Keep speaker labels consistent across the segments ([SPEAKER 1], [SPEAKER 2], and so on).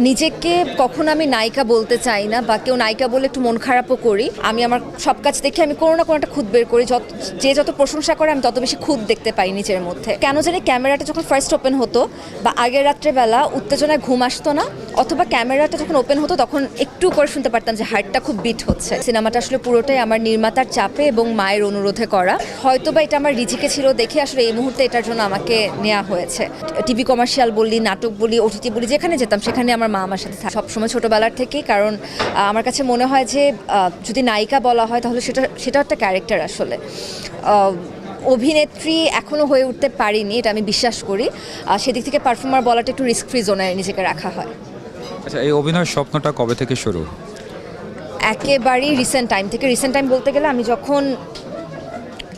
[SPEAKER 1] নিজেকে কখনো আমি নায়িকা বলতে চাই না, বা কেউ নায়িকা বলে একটু মন খারাপও করি। আমি আমার সব কাজ দেখে আমি কোনো না কোনো একটা খুঁত বের করি। যে যত প্রশংসা করে আমি তত বেশি খুঁত দেখতে পাই নিজের মধ্যে। কেন জানি ক্যামেরাটা যখন ফার্স্ট ওপেন হতো বা আগের রাত্রেবেলা উত্তেজনায় ঘুম আসতো না, অথবা ক্যামেরাটা যখন ওপেন হতো তখন একটু করে শুনতে পারতাম যে হার্টটা খুব বিট হচ্ছে। সিনেমাটা আসলে পুরোটাই আমার নির্মাতার চাপে এবং মায়ের অনুরোধে করা। হয়তোবা এটা আমার রিজিকে ছিল দেখে আসলে এই মুহূর্তে এটার জন্য আমাকে নেওয়া হয়েছে। টিভি কমার্শিয়াল বলি, নাটক বলি, ওটিটি বলি, যেখানে যেতাম সেখানে আমার মা আমার সাথে থাকে সবসময় ছোটোবেলার থেকেই। কারণ আমার কাছে মনে হয় যে যদি নায়িকা বলা হয় তাহলে সেটা একটা ক্যারেক্টার। আসলে অভিনেত্রী এখনও হয়ে উঠতে পারিনি, এটা আমি বিশ্বাস করি। সেদিক থেকে পারফর্মার বলাটা একটু রিস্ক ফ্রি জোনে নিজেকে রাখা হয়।
[SPEAKER 2] আচ্ছা, এই অভিনয়ের স্বপ্নটা কবে থেকে শুরু?
[SPEAKER 1] একেবারেই রিসেন্ট টাইম থেকে। রিসেন্ট টাইম বলতে গেলে আমি যখন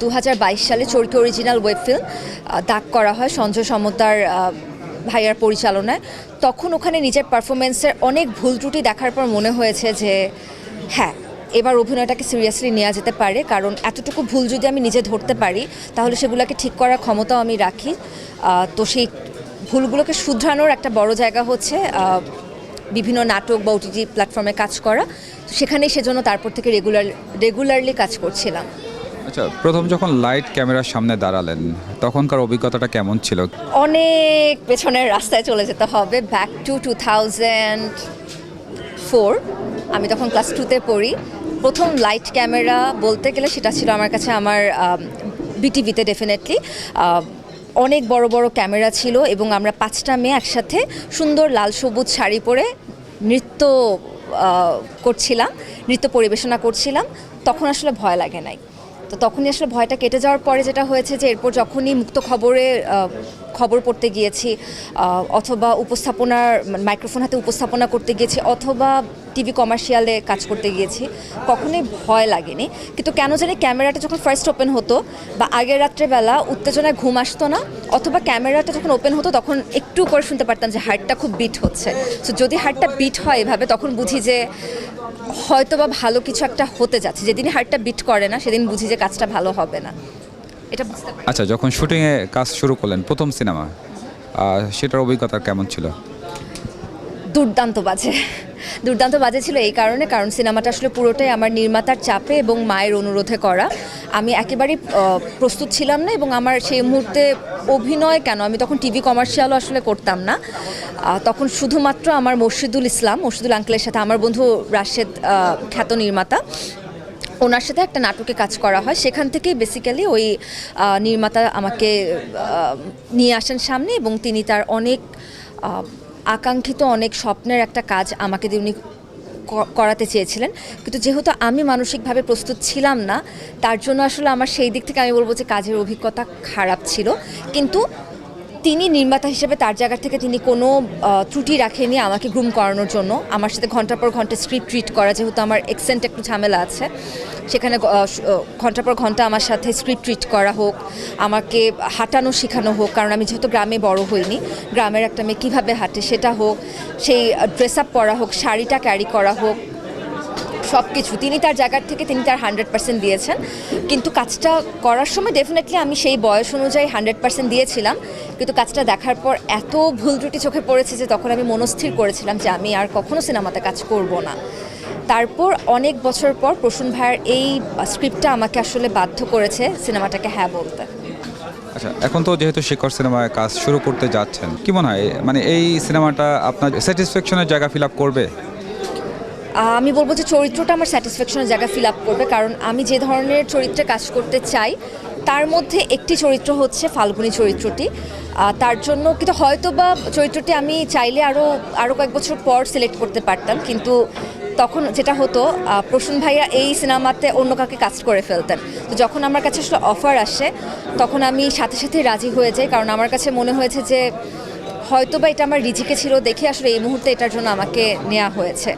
[SPEAKER 1] 2022 সালে চরকি অরিজিনাল ওয়েব ফিল্ম দাগ করা হয় সঞ্জয় সমতার ভাইয়ার পরিচালনায়, তখন ওখানে নিজের পারফরমেন্সের অনেক ভুল ত্রুটি দেখার পর মনে হয়েছে যে হ্যাঁ, এবার অভিনয়টাকে সিরিয়াসলি নেওয়া যেতে পারে। কারণ এতটুকু ভুল যদি আমি নিজে ধরতে পারি তাহলে সেগুলোকে ঠিক করার ক্ষমতাও আমি রাখি। তো সেই ভুলগুলোকে শুধরানোর একটা বড় জায়গা হচ্ছে বিভিন্ন নাটক বা ওটিটি প্ল্যাটফর্মে কাজ করা। তো সেখানেই সেজন্য তারপর থেকে রেগুলারলি কাজ করছিলাম।
[SPEAKER 2] আচ্ছা, প্রথম যখন লাইট ক্যামেরার সামনে দাঁড়ালেন তখনকার অভিজ্ঞতাটা কেমন ছিল?
[SPEAKER 1] অনেক পেছনের রাস্তায় চলে যেতে হবে, ব্যাক টু 2004। আমি তখন ক্লাস 2তে পড়ি। প্রথম লাইট ক্যামেরা বলতে গেলে সেটা ছিল আমার কাছে আমার বিটিভিতে। ডেফিনেটলি অনেক বড় বড় ক্যামেরা ছিল এবং আমরা 5টা মেয়ে একসাথে সুন্দর লাল সবুজ শাড়ি পরে নৃত্য করছিলাম, নৃত্য পরিবেশনা করছিলাম। তখন আসলে ভয় লাগে নাই। তো তখনই আসলে ভয়টা কেটে যাওয়ার পরে যেটা হয়েছে যে এরপর যখনই মুক্ত খবর পড়তে গিয়েছি, অথবা উপস্থাপনার মাইক্রোফোন হাতে উপস্থাপনা করতে গিয়েছি, অথবা টিভি কমার্শিয়ালে কাজ করতে গিয়েছি, কখনোই ভয় লাগেনি। কিন্তু কেন জানি ক্যামেরাটা যখন ফার্স্ট ওপেন হতো বা আগের রাত্রেবেলা উত্তেজনায় ঘুম আসতো না, অথবা ক্যামেরাটা যখন ওপেন হতো তখন একটু করে শুনতে পারতাম যে হার্টটা খুব বিট হচ্ছে। সো যদি হার্টটা বিট হয় এভাবে, তখন বুঝি যে হয়তো বা ভালো কিছু একটা হতে যাচ্ছে। যেদিন হার্টটা বিট করে না সেদিন বুঝি যে কাজটা ভালো হবে না, এটা বুঝতে পারি।
[SPEAKER 2] আচ্ছা, যখন শুটিংয়ে কাজ শুরু করলেন প্রথম সিনেমা, সেটার অভিজ্ঞতা কেমন ছিল?
[SPEAKER 1] দুর্দান্ত বাজে ছিল এই কারণে, কারণ সিনেমাটা আসলে পুরোটাই আমার নির্মাতার চাপে এবং মায়ের অনুরোধে করা। আমি একেবারেই প্রস্তুত ছিলাম না, এবং আমার সেই মুহূর্তে অভিনয় কেন, আমি তখন টিভি কমার্শিয়ালও আসলে করতাম না। তখন শুধুমাত্র আমার মর্শিদুল আঙ্কেলের সাথে, আমার বন্ধু রাশেদ খ্যাত নির্মাতা, ওনার সাথে একটা নাটকে কাজ করা হয়। সেখান থেকেই বেসিক্যালি ওই নির্মাতা আমাকে নিয়ে আসেন সামনে, এবং তিনি তার অনেক আকাঙ্ক্ষিত অনেক স্বপ্নের একটা কাজ আমাকে দিয়ে উনি করাতে চেয়েছিলেন। কিন্তু যেহেতু আমি মানসিকভাবে প্রস্তুত ছিলাম না, তার জন্য আসলে আমার সেই দিক থেকে আমি বলবো যে কাজের অভিজ্ঞতা খারাপ ছিল। কিন্তু তিনি নির্মাতা হিসেবে তার জায়গা থেকে তিনি কোনো ত্রুটি রাখেনি আমাকে গ্রুম করানোর জন্য। আমার সাথে ঘন্টার পর ঘন্টা স্ক্রিপ্ট রিড করা, যেহেতু আমার অ্যাকসেন্ট একটু ঝামেলা আছে, সেখানে ঘন্টার পর ঘন্টা আমার সাথে স্ক্রিপ্ট রিড করা হোক, আমাকে হাঁটানো শেখানো হোক, কারণ আমি যেহেতু গ্রামে বড় হইনি, গ্রামের একটা মেয়ে কীভাবে হাঁটে সেটা হোক, সেই ড্রেস আপ পরা হোক, শাড়িটা ক্যারি করা হোক, সব কিছু তিনি তার জায়গার থেকে তিনি তার 100% দিয়েছেন। কিন্তু কাজটা করার সময় ডেফিনেটলি আমি সেই বয়স অনুযায়ী 100% দিয়েছিলাম। কিন্তু কাজটা দেখার পর এত ভুল ত্রুটি চোখে পড়েছে যে তখন আমি মনস্থির করেছিলাম যে আমি আর কখনো সিনেমাতে কাজ করব না। তারপর অনেক বছর পর প্রসূন ভাইয়ের এই স্ক্রিপ্টটা আমাকে আসলে বাধ্য করেছে সিনেমাটাকে হ্যাঁ বলতে।
[SPEAKER 2] আচ্ছা, এখন তো যেহেতু শিকড় সিনেমায় কাজ শুরু করতে যাচ্ছেন, কি মনে হয় মানে এই সিনেমাটা আপনার স্যাটিসফ্যাকশনের জায়গা ফিল আপ করবে?
[SPEAKER 1] আমি বলবো যে চরিত্রটা আমার স্যাটিসফ্যাকশনের জায়গা ফিল আপ করবে, কারণ আমি যে ধরনের চরিত্রে কাজ করতে চাই তার মধ্যে একটি চরিত্র হচ্ছে ফাল্গুনী চরিত্রটি। তার জন্য কিন্তু হয়তো বা চরিত্রটি আমি চাইলে আরও কয়েক বছর পর সিলেক্ট করতে পারতাম, কিন্তু তখন যেটা হতো প্রসূন ভাইয়া এই সিনেমাতে অন্য কাউকে কাজ করে ফেলতেন। তো যখন আমার কাছে আসলে অফার আসে তখন আমি সাথে সাথে রাজি হয়ে যাই, কারণ আমার কাছে মনে হয়েছে যে হয়তো বা এটা আমার রিজিকে ছিল দেখে আসলে এই মুহূর্তে এটার জন্য আমাকে নেওয়া হয়েছে।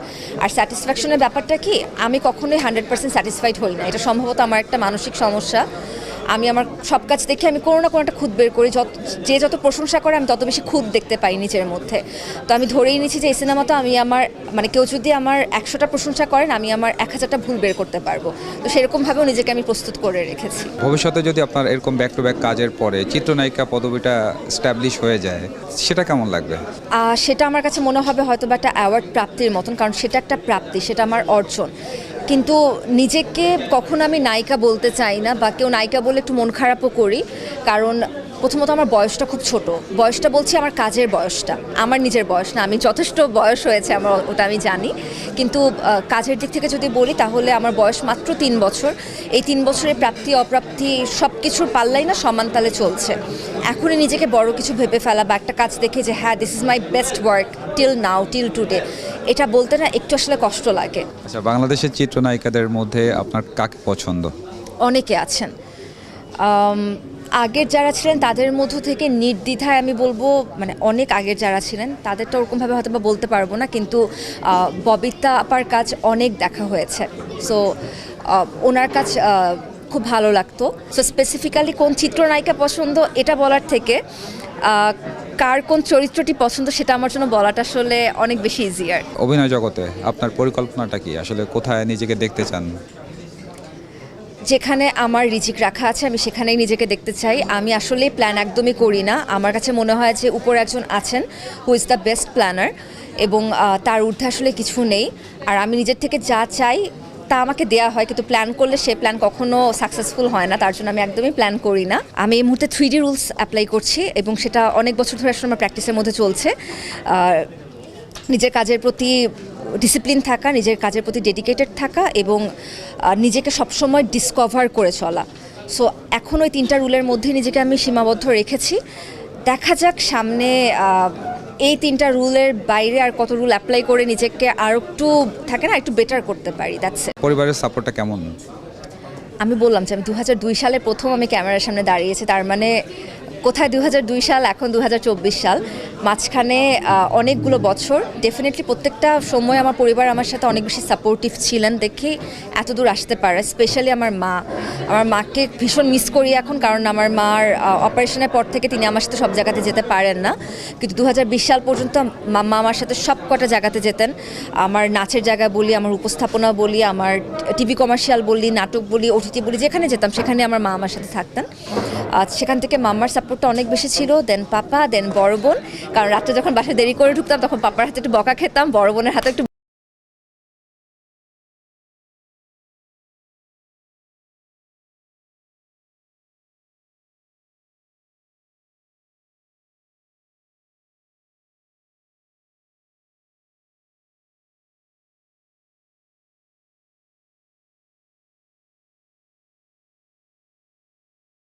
[SPEAKER 1] আর স্যাটিসফ্যাকশনের ব্যাপারটা কি, আমি কখনোই 100% স্যাটিসফাইড হই না, এটা সম্ভবত আমার একটা মানসিক সমস্যা। আমি আমার সব কাজ দেখে আমি কোনো না কোনো একটা খুঁত বের করি, যে যত প্রশংসা করে আমি তত বেশি খুঁত দেখতে পাই নিজের মধ্যে। তো আমি ধরেই নিচ্ছি যে এই সিনেমাটা আমি আমার মানে কেউ যদি আমার 100টা প্রশংসা করেন আমি আমার 1000টা ভুল বের করতে পারবো। তো সেরকমভাবেও নিজেকে আমি প্রস্তুত করে রেখেছি।
[SPEAKER 2] ভবিষ্যতে যদি আপনার এরকম ব্যাক টু ব্যাক কাজের পরে চিত্রনায়িকা পদবিটা স্ট্যাবলিশ হয়ে যায়, সেটা কেমন লাগবে?
[SPEAKER 1] সেটা আমার কাছে মনে হবে হয়তো বা একটা অ্যাওয়ার্ড প্রাপ্তির মতন, কারণ সেটা একটা প্রাপ্তি, সেটা আমার অর্জন। কিন্তু নিজেকে কখনো আমি নায়িকা বলতে চাই না, বা কেউ নায়িকা বলে একটু মন খারাপও করি, কারণ প্রথমত আমার বয়সটা খুব ছোট। বয়সটা বলছি আমার কাজের বয়সটা, আমার নিজের বয়স না। আমি যথেষ্ট বয়স হয়েছে আমার, ওটা আমি জানি, কিন্তু কাজের দিক থেকে যদি বলি তাহলে আমার বয়স মাত্র 3 বছর। এই 3 বছরের প্রাপ্তি অপ্রাপ্তি সব কিছুর পাল্লাই না সমান তালে চলছে। এখনই নিজেকে বড় কিছু ভেবে ফেলা বা একটা কাজ দেখে যে হ্যাঁ this is my best work till now, till today, এটা বলতে না একটু আসলে কষ্ট লাগে।
[SPEAKER 2] আচ্ছা, বাংলাদেশের চিত্রনায়িকাদের মধ্যে আপনার কাকে পছন্দ?
[SPEAKER 1] অনেকে আছেন, আগের যারা ছিলেন তাদের মধ্য থেকে নির্দ্বিধায় আমি বলবো, মানে অনেক আগের যারা ছিলেন তাদেরটা ওরকমভাবে হয়তো বা বলতে পারবো না, কিন্তু ববিতা আপার কাজ অনেক দেখা হয়েছে। সো ওনার কাজ খুব ভালো লাগতো। সো স্পেসিফিক্যালি কোন চিত্রনায়িকা পছন্দ এটা বলার থেকে কার কোন চরিত্রটি পছন্দ সেটা আমার জন্য বলাটা আসলে অনেক বেশি ইজিয়ার।
[SPEAKER 2] অভিনয় জগতে আপনার পরিকল্পনাটা কি? আসলে কোথায় নিজেকে দেখতে চান?
[SPEAKER 1] যেখানে আমার রিজিক রাখা আছে আমি সেখানেই নিজেকে দেখতে চাই। আমি আসলে প্ল্যান একদমই করি না। আমার কাছে মনে হয় যে উপরে একজন আছেন who is the best planner, এবং তার ঊর্ধ্বে আসলে কিছু নেই। আর আমি নিজের থেকে যা চাই তা আমাকে দেয়া হয়, কিন্তু প্ল্যান করলে সে প্ল্যান কখনো সাকসেসফুল হয় না। তার জন্য আমি একদমই প্ল্যান করি না। আমি এই মুহূর্তে 3D রুলস অ্যাপ্লাই করছি, এবং সেটা অনেক বছর ধরে আসলে আমার প্র্যাকটিসের মধ্যে চলছে। নিজের কাজের প্রতি ডিসিপ্লিন থাকা, নিজের কাজের প্রতি ডেডিকেটেড থাকা, এবং নিজেকে সবসময় ডিসকভার করে চলা। সো এখন ওই 3টা রুলের মধ্যে নিজেকে আমি সীমাবদ্ধ রেখেছি। দেখা যাক সামনে এই 3টা রুলের বাইরে আর কত রুল অ্যাপ্লাই করে নিজেকে আর একটু থাকে না একটু বেটার করতে পারি। That's it.
[SPEAKER 2] পরিবারের সাপোর্টটা কেমন?
[SPEAKER 1] আমি বললাম যে আমি 2002 সালে প্রথম আমি ক্যামেরার সামনে দাঁড়িয়েছি, তার মানে কোথায় 2002 সাল, এখন 2024 সাল, মাঝখানে অনেকগুলো বছর। ডেফিনেটলি প্রত্যেকটা সময় আমার পরিবার আমার সাথে অনেক বেশি সাপোর্টিভ ছিলেন দেখেই এত দূর আসতে পারে। স্পেশালি আমার মা, আমার মাকে ভীষণ মিস করি এখন, কারণ আমার মার অপারেশনের পর থেকে তিনি আমার সাথে সব জায়গাতে যেতে পারেন না, কিন্তু 2020 সাল পর্যন্ত মা আমার সাথে সব কটা জায়গাতে যেতেন। আমার নাচের জায়গা বলি, আমার উপস্থাপনা বলি, আমার টিভি কমার্শিয়াল বলি, নাটক বলি, ওটিটি বলি, যেখানে যেতাম সেখানে আমার মা আমার সাথে থাকতেন। সেখান থেকে মাম্মার সাপোর্টটা অনেক বেশি ছিল, দেন পাপা, দেন বড় বোন। কারণ রাত্রে যখন বাসায় দেরি করে ঢুকতাম তখন পাপার হাতে একটু বকা খেতাম, বড় বোনের হাতে একটু